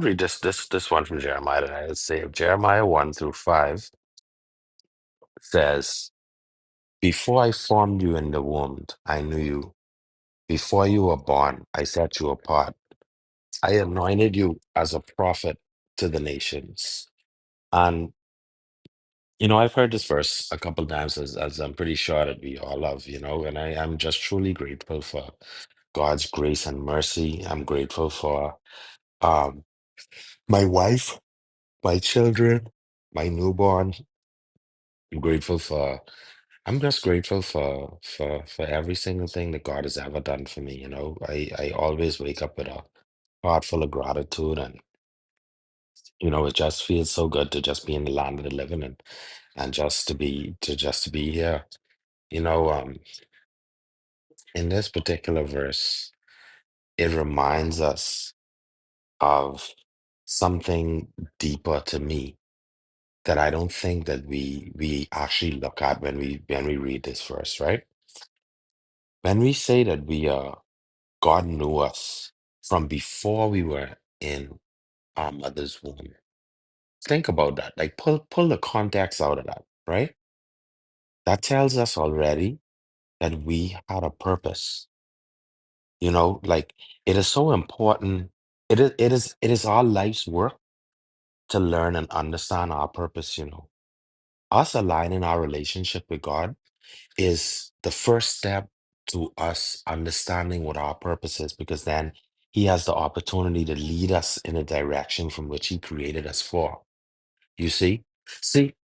Read this one from Jeremiah that I would say. Jeremiah 1 through 5 says, "Before I formed you in the womb, I knew you. Before you were born, I set you apart. I anointed you as a prophet to the nations." And I've heard this verse a couple times, as I'm pretty sure that we all have, and I am just truly grateful for God's grace and mercy. I'm grateful for um my wife, my children, my newborn. I'm grateful for I'm just grateful for every single thing that God has ever done for me. I always wake up with a heart full of gratitude, and it just feels so good to just be in the land of the living, and just to be here. You know, um, in this particular verse, it reminds us of something deeper to me that I don't think that we actually look at when we read this verse, right? When we say that God knew us from before we were in our mother's womb. Think about that. Like pull the context out of that, right? That tells us already that we had a purpose. Like it is so important. It is our life's work to learn and understand our purpose. Us aligning our relationship with God is the first step to us understanding what our purpose is, because then He has the opportunity to lead us in a direction from which He created us for. You see? See,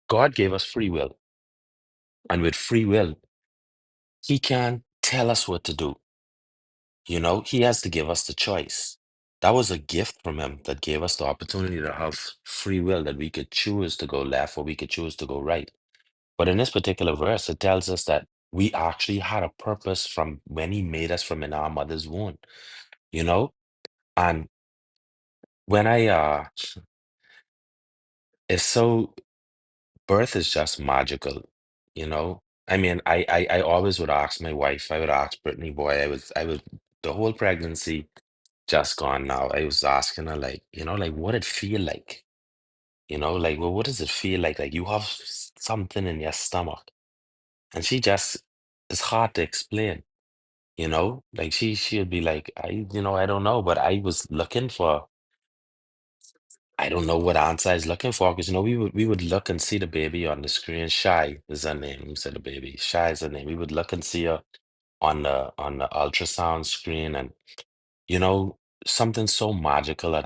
God gave us free will, and with free will, He can tell us what to do. He has to give us the choice. That was a gift from Him that gave us the opportunity to have free will, that we could choose to go left or we could choose to go right. But in this particular verse, it tells us that we actually had a purpose from when He made us from in our mother's womb, you know? And when it's so, birth is just magical. I mean, I always would ask my wife, I would ask Brittany, boy, the whole pregnancy just gone now. I was asking her, like, like, what it feel like? Like, well, what does it feel like? Like you have something in your stomach. And it's hard to explain. Like she'd be like, I don't know, but I don't know what answer I was looking for, because we would look and see the baby on the screen. Shy is her name. We said the baby. Shy is her name. We would look and see her on the ultrasound screen, and you know something so magical had